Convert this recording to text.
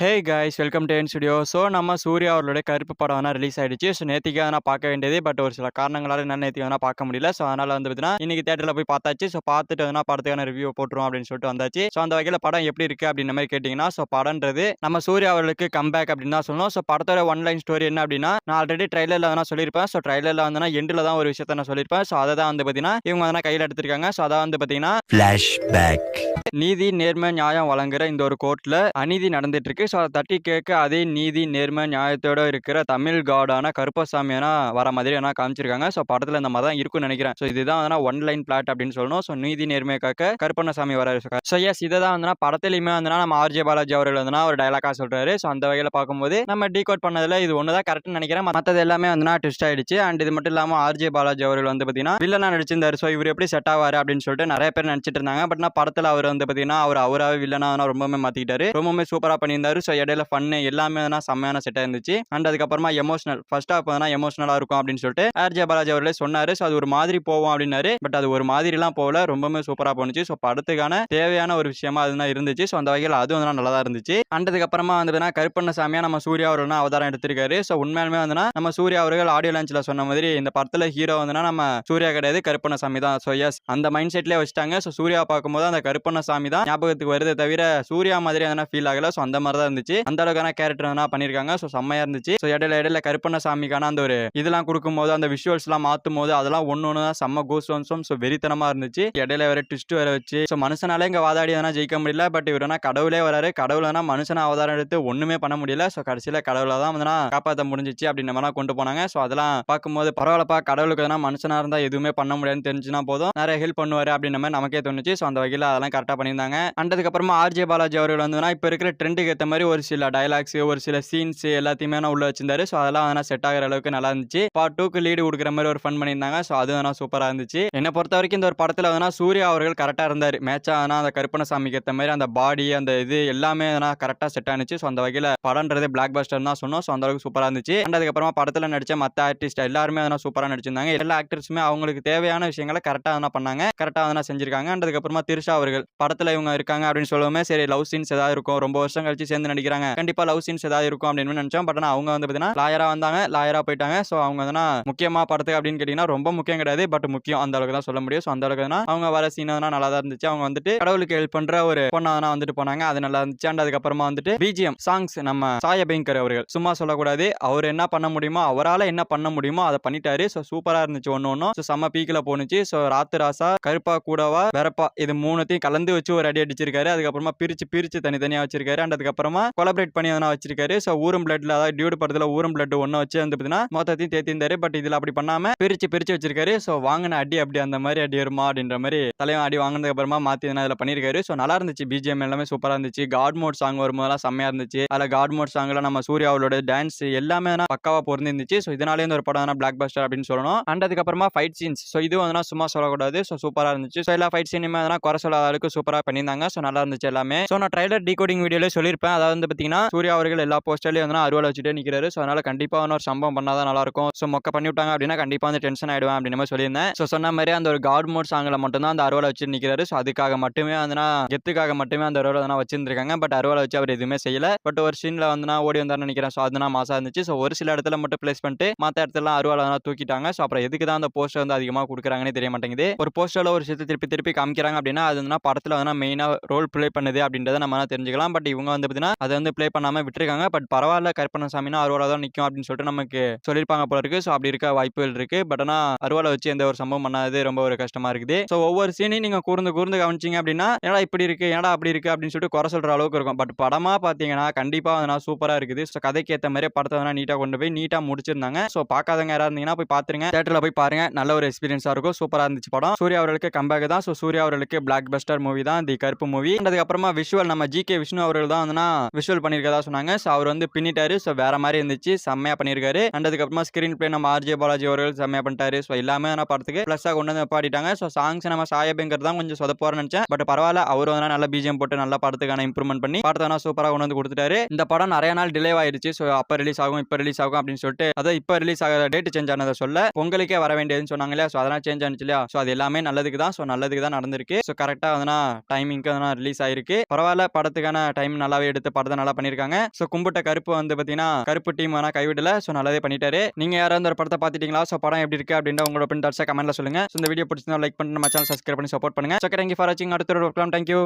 Hey guys welcome to N studio. So நம்ம சூர்யா அவர்களுடைய கருப்பு படம் வேணா ரிலீஸ் ஆயிடுச்சு. ஸோ நேற்றுக்கு நான் பார்க்க வேண்டியது, பட் ஒரு சில காரணங்களால என்ன நேற்று வேணா பார்க்க முடியல. ஸோ அதனால வந்து பார்த்தீங்கன்னா இன்னைக்கு தேட்டரில் போய் பார்த்தாச்சு. ஸோ பார்த்துட்டு வேணா படத்துக்கான ரிவ்யூ போட்டுருவோம் அப்படின்னு சொல்லிட்டு வந்தாச்சு. ஸோ அந்த வகையில் படம் எப்படி இருக்கு அப்படின்ற மாதிரி கேட்டிங்கன்னா, ஸோ படம்ன்றது நம்ம சூர்யா அவர்களுக்கு கம்பேக் அப்படின்னு தான் சொல்லணும். ஸோ படத்தோட ஒன்லைன் ஸ்டோரி என்ன அப்படின்னா, நான் ஆல்ரெடி ட்ரைலரில் வேணா சொல்லியிருப்பேன். ஸோ ட்ரைலரில் வந்து எண்டில் தான் ஒரு விஷயத்த நான் சொல்லியிருப்பேன். ஸோ அதை தான் வந்து பார்த்தீங்கன்னா இவங்க வந்து கையில் எடுத்திருக்காங்க. ஸோ அதான் வந்து பார்த்தீங்கன்னா ஃபிளாஷ்பேக். நீதி நேர்மை நியாயம் வழங்குற இந்த ஒரு கோர்ட்ல அநீதி நடந்துட்டு இருக்கு. ஸோ அதை தட்டி கேட்க அதே நீதி நேர்மை நியாயத்தோட இருக்கிற தமிழ் காடான கருப்பசாமியான வர மாதிரி காமிச்சிருக்காங்க. ஸோ படத்துல இந்த மாதிரி தான் இருக்கும்னு நினைக்கிறேன். ஸோ இதுதான் ஒன் லைன் பிளாட் அப்படின்னு சொல்லணும். ஸோ நீதி நேர்மையை காக்க கருப்பண்ணசாமி வர. ஸோ எஸ் இதை தான் படத்திலுமே நம்ம ஆர்ஜே பாலாஜி அவர்கள் ஒரு டைலாக்கா சொல்றாரு. ஸோ அந்த வகையில பார்க்கும்போது நம்ம டீகோட் பண்ணதுல இது ஒண்ணுதான் கரெக்ட்னு நினைக்கிறேன். மற்றது எல்லாமே ட்விஸ்ட் ஆயிடுச்சு. அண்ட் இது மட்டும் இல்லாம ஆர்ஜே பாலாஜி அவர்கள் வந்து பாத்தீங்கன்னா வில்லனா நடிச்சிருந்தாரு. ஸோ இவர் எப்படி செட் ஆவாரு அப்படின்னு சொல்லிட்டு நிறைய பேர் நினைச்சிட்டு இருந்தாங்க. பட் நான் படத்துல அவர் வந்து பாத்தீங்கன்னா அவராவே வில்லனா ரொம்பவே மாத்திக்கிட்டாரு. ரொம்பவே சூப்பரா பண்ணியிருந்தாரு. ஸோ இடையில ஃபன்னு எல்லாமே செம்மையான செட்டா இருந்துச்சு. அண்ட் அதுக்கப்புறமா எமோஷனல் ஃபர்ஸ்ட் ஹாஃப் எமோஷனலா இருக்கும் அப்படின்னு சொல்லிட்டு ஆர்ஜே பாலாஜி அவர்களே சொன்னாரு. ஸோ அது ஒரு மாதிரி போவோம் அப்படின்னாரு. பட் அது ஒரு மாதிரி எல்லாம் போகல, ரொம்பவே சூப்பரா போனுச்சு. ஸோ படத்துக்கான தேவையான ஒரு விஷயமா அதுதான் இருந்துச்சு. ஸோ அந்த வகையில் அது நல்லா தான் இருந்துச்சு. அண்ட் அதுக்கப்புறமா கருப்பண்ணசாமியா நம்ம சூர்யா அவர்கள் அவதாரம் எடுத்திருக்காரு. ஸோ உண்மையாலுமே நம்ம சூர்யா அவர்கள் ஆடியோ லான்ச்ல சொன்ன மாதிரி இந்த படத்துல ஹீரோ நம்ம சூர்யா கிடையாது, கருப்பண்ணசாமி தான். ஸோ எஸ் அந்த மைண்ட் செட்லயே வச்சுட்டாங்க. ஸோ சூர்யா பார்க்கும்போது அந்த கருப்பண்ணசாமி தான் ஞாபகத்துக்கு வருதே தவிர சூர்யா மாதிரி ஃபீல் ஆகல. ஸோ அந்த மாதிரி தான் இருந்துச்சு. அந்த அளவுக்கான கேரக்டர் பண்ணிருக்காங்க. ஸோ செம்மையா இருந்துச்சு. ஸோ இடையில கருப்பண்ணசாமிக்கான அந்த ஒரு இதெல்லாம் கொடுக்கும்போது அந்த விஷுவல்ஸ் எல்லாம் மாத்தும் போது அதெல்லாம் ஒன்னு தான் செம்ம கூஸ்பம்ஸும் ஸோ வெறித்தனமா இருந்துச்சு. இடையில வேற ட்விஸ்ட் வேற வச்சு ஸோ மனுஷனாலே இங்க வாதாடி ஜெயிக்க முடியல. பட் இவர் கடவுளே வராரு. கடவுள் மனுஷன அவதாரம் எடுத்து ஒண்ணுமே பண்ண முடியல. ஸோ கடைசியில கடவுளை தான் காப்பாற்ற முடிஞ்சிச்சு அப்படின்னு மாதிரி கொண்டு போனாங்க. ஸோ அதெல்லாம் பார்க்கும்போது பரவாயில்லப்பா, கடவுளுக்கு மனுஷனா இருந்தா எதுவுமே பண்ண முடியாதுன்னு தெரிஞ்சுனா போதும், நிறைய ஹெல்ப் பண்ணுவாரு அப்படின்ற மாதிரி நமக்கே தோணுச்சு. ஸோ அந்த வகையில் அதெல்லாம் கரெக்டாக பண்ணியிருந்தாங்க. அதுக்கப்புறமா ஆர்ஜே பாலாஜி அவர்கள் இப்போ இருக்கிற ட்ரெண்டுக்கு ஏற்ற மாதிரி ஒரு சில டைலாக்ஸ் ஒரு சில சீன்ஸ் எல்லாத்தையுமே உள்ள வச்சிருந்தாரு. ஸோ அதெல்லாம் செட் ஆகிற அளவுக்கு நல்லா இருந்துச்சு. பார்ட் 2க்கு லீடு கொடுக்குற மாதிரி ஒரு ஃபன் பண்ணியிருந்தாங்க. ஸோ அது சூப்பராக இருந்துச்சு. என்னை பொறுத்த வரைக்கும் இந்த ஒரு படத்தில் சூர்யா அவர்கள் கரெக்டாக இருந்தார். மேட்சா அந்த கருப்பண்ணசாமிக்கு ஏற்ற மாதிரி அந்த பாடி அந்த இது எல்லாமே கரெக்டாக செட் ஆனிச்சு. ஸோ அந்த வகையில் படம்ன்றது பிளாக் பஸ்டர் தான் சொன்னோம். ஸோ அந்த அளவுக்கு சூப்பராக இருந்துச்சு. அண்ட் அதுக்கப்புறமா படத்தில் நடிச்ச மற்ற ஆர்டிஸ்ட் எல்லாருமே சூப்பராக நடிச்சிருந்தாங்க. எல்லா ஆக்டர்ஸுமே அவங்களுக்கு தேவையான விஷயங்களை கரெக்டாக பண்ணாங்க, கரெக்டாக செஞ்சிருக்காங்க. அண்ட் அதுக்கப்புறமா திரிஷா அவர்கள் படத்தில் இவங்க இருக்காங்க அப்படின்னு சொல்லவுமே சரி லவ் சீன்ஸ் ஏதாவது இருக்கும், ரொம்ப வருஷம் கழிச்சு சேர்ந்து நடிக்கிறாங்க, கண்டிப்பா லவ் சீன்ஸ் ஏதாவது இருக்கும் அப்படின்னு நினைச்சோம். பட் அவங்க பாத்தீங்கன்னா லாயரா வந்தாங்க, லாயரா போயிட்டாங்க. சோ அவங்க முக்கியமா படத்துக்கு அப்படின்னு கேட்டீங்கன்னா ரொம்ப முக்கியம் கிடையாது, பட் முக்கியம் அந்த அளவுக்கு தான் சொல்ல முடியும். சோ அந்த அளவுக்கு அவங்க வர சீன் நல்லா தான் இருந்துச்சு. அவங்க கடவுளுக்கு ஹெல்ப் பண்ற ஒரு பொண்ணா போனாங்க, அது நல்லா இருந்துச்சு. அண்ட் அதுக்கப்புறமா பிஜிஎம் சாங்ஸ் நம்ம சாய பயங்கர் அவர்கள் சும்மா சொல்லக்கூடாது, அவர் என்ன பண்ண முடியுமோ அவரால் என்ன பண்ண முடியுமோ அதை பண்ணிட்டாரு. சோ சூப்பரா இருந்துச்சு. ஒன்னும் செம்ம பீக்கில போனுச்சு. சோ ராத்து ராசா கருப்பா கூடவா வெறப்பா இது மூணுத்தையும் கலந்து வச்சு ஒரு அடி அடிச்சிருக்காரு. அதுக்கப்புறமா பிரிச்சு தனித்தனியா வச்சிருக்காரு. அண்ட் அதுக்கப்புறமா கொலாபரேட் பண்ணி வச்சிருக்காரு. சோ ஊரும் பிளட்ல அதாவது டியூட் படத்துல ஊரும் பிளட் ஒன்னு வச்சு மொத்தத்தையும் தேத்திருந்தாரு. பட் இதுல அப்படி பண்ணாம பிரிச்சு வச்சிருக்காரு. சோ வாங்கின அடி அப்படி அந்த மாதிரி அடி வருமா அப்படின்ற மாதிரி தலைவன் அடி வாங்கினதுக்கு அப்புறமா மாத்தி இதுல பண்ணிருக்காரு. சோ நல்லா இருந்துச்சு. பிஜிஎம் எல்லாமே சூப்பரா இருந்துச்சு. காட் மோட் சாங் வரும்போதெல்லாம் செம்மையா இருந்துச்சு. அதுல காட் மோட் சாங்ல நம்ம சூர்யாவோட டான்ஸ் எல்லாமே பக்காவா பொருந்தி இருந்துச்சு. சோ இதனாலே இந்த ஒரு படம் பிளாக் பஸ்டர் அப்படின்னு சொல்லணும். அண்ட் அதுக்கப்புறமா ஃபைட் சீன்ஸ் சோ இது சும்மா சொல்லக்கூடாது. சோ சூப்பரா இருந்துச்சு. சோ எல்லா ஃபைட் சீனுமே குறை சொல்லாத அளவுக்கு சூப்பரா பண்ணியிருந்தாங்க. சோ நல்லா இருந்துச்சு எல்லாமே. சோ நான் ட்ரைலர் டீகோடிங் வீடியோல சொல்லியிருப்பேன். அதாவது பாத்தீங்கன்னா சூர்யா அவர்கள் எல்லா போஸ்டர்லயும் அருவாள் வச்சுட்டே நிக்கிறாரு. சோ அதனால கண்டிப்பா ஒரு சம்பவம் பண்ணாதான் நல்லா இருக்கும். சோ மொக்க பண்ணி விட்டாங்க அப்படின்னா கண்டிப்பா டென்ஷன் ஆயிடுவேன் அப்படின்னு மாதிரி சொல்லியிருந்தேன். சோ சொன்ன மாதிரி அந்த ஒரு காட் மோட் சாங்ல மட்டும் தான் அந்த அருவாள் வச்சு நிக்கிறாரு. சோ அதுக்காக மட்டுமே கெத்துக்காக மட்டுமே அந்த அருவாள் வச்சிருந்திருக்காங்க. பட் அருவாள் வச்சு அவர் எதுவுமே செய்யல. பட் ஒரு சீன்ல ஓடி வந்தாருன்னு நினைக்கிறேன். சோ அதுனா மாசா இருந்துச்சு. சோ ஒரு சில இடத்துல மட்டும் பிளேஸ் பண்ணிட்டு மற்ற இடத்துல அருவாள் தூக்கிட்டாங்க. சோ அப்புறம் எதுக்கு தான் அந்த போஸ்டர் அதிகமா கொடுக்குறாங்கன்னு தெரிய மாட்டேங்குது. ஒரு போஸ்டர்ல ஒரு விஷயத்தை திருப்பி காமிக்கிறாங்க அப்படின்னா அது படத்துல மெயினா ரோல் பிளே பண்ணுது அப்படின்றத நம்ம தெரிஞ்சுக்கலாம். பட் இவங்க பாத்தீங்கன்னா அதை பிளே பண்ணாம விட்டுருக்காங்க. பட் பரவாயில்ல, கருப்பண்ணசாமினா அருவாளா தான் நிக்கும் அப்படின்னு சொல்லிட்டு நமக்கு சொல்லிருப்பாங்க போல இருக்கு. சோ அப்படி இருக்க வாய்ப்புகள் இருக்கு. பட் ஆனா அருவாளை வச்சு எந்த ஒரு சம்பவம் பண்ணாது ரொம்ப ஒரு கஷ்டமா இருக்குது. சோ ஒவ்வொரு சீனையும் நீங்க கூர்ந்து கவனிச்சீங்க அப்படின்னா என்னடா இப்படி இருக்கு, என்னடா அப்படி இருக்கு அப்படின்னு சொல்லிட்டு குறை சொல்ற அளவுக்கு இருக்கும். பட் படமா பாத்தீங்கன்னா கண்டிப்பா சூப்பரா இருக்குது. சோ கதைக்கு ஏத்த மாதிரி படத்தை நீட்டா கொண்டு போய் நீட்டா முடிச்சிருந்தாங்க. சோ பாக்காதவங்க யாராவது இருந்தீங்கன்னா போய் பாத்துருங்க, தியேட்டர்ல போய் பாருங்க. நல்ல ஒரு எக்ஸ்பீரியன்ஸா இருக்கும். சூப்பரா இருந்துச்சு படம். சூர்யா அவர்களுக்கு கம்பேக் தான். சோ சூர்யா அவர்களுக்கு பிளாக் பஸ்டர் மூவி தான் தி கருப்பு மூவி. அதுக்கப்புறமா விஷுவல் நம்ம ஜி கே விஷ்ணு அவர்கள் தான் விஷுவல் பண்ணிருக்கதா சொன்னாங்க. சோ அவர் பின்னிட்டாரு. சோ வேற மாதிரி இருந்துச்சு, செம்மையா பண்ணிருக்காரு. அண்ட் அதுக்கப்புறமா ஸ்கிரீன் பிளே நம்ம ஆர்ஜே பாலாஜி அவர்கள் செம்மையா பண்ணிட்டாரு. சோ எல்லாமே படத்துக்கு பிளஸ்ஸா கொண்டு பாடிட்டாங்க. சோ சாங்ஸ் நம்ம சாயபேங்கர் தான் கொஞ்சம் சொதப்போறன்னு நினைச்சேன். பட் பரவாயில்ல, அவரு நல்ல பிஜிஎம் போட்டு நல்ல படத்துக்கான இம்ப்ரூவ்மெண்ட் பண்ணி படத்தை சூப்பரா கொண்டு கொடுத்துட்டாரு. இந்த படம் நிறைய நாள் டிலே ஆயிடுச்சு. சோ அப்ப ரிலீஸ் ஆகும் இப்ப ரிலீஸ் ஆகும் அப்படின்னு சொல்லிட்டு அதாவது இப்ப ரிலீஸ் ஆகிற டேட் சேஞ்ச் ஆனதை சொல்ல பொங்கலுக்கே வர வேண்டியதுன்னு சொன்னாங்க இல்லையா. சோ அதெல்லாம் சேஞ்ச் ஆனிச்சு இல்லையா. சோ அது எல்லாமே நல்லதுக்கு தான். சோ நல்லதுக்கு தான் நடந்திருக்கு. சோ கரெக்டா டைமிங்க்கு ரிலீஸ் ஆயிருக்கு. பரவாயில்ல, படத்துக்கான டைம் நல்லாவே எடுத்து வந்து படத்தை நல்லா பண்ணியிருக்காங்க. ஸோ கும்பிட்ட கருப்பு வந்து பார்த்தீங்கன்னா கருப்பு டீம் ஆனால் கைவிடல. ஸோ நல்லாவே பண்ணிட்டாரு. நீங்க யாராவது ஒரு படத்தை பார்த்துட்டீங்களா? ஸோ படம் எப்படி இருக்கு அப்படின்ற உங்களோட ஒப்பீனியன் கமெண்ட்ல சொல்லுங்க. ஸோ இந்த வீடியோ பிடிச்சிருந்தா லைக் பண்ணி நம்ம சேனல் சப்ஸ்கிரைப் பண்ணி சப்போர்ட் பண்ணுங்க. தேங்க்யூ ஃபார் வாட்சிங். அடுத்த ஒரு தேங்க்யூ.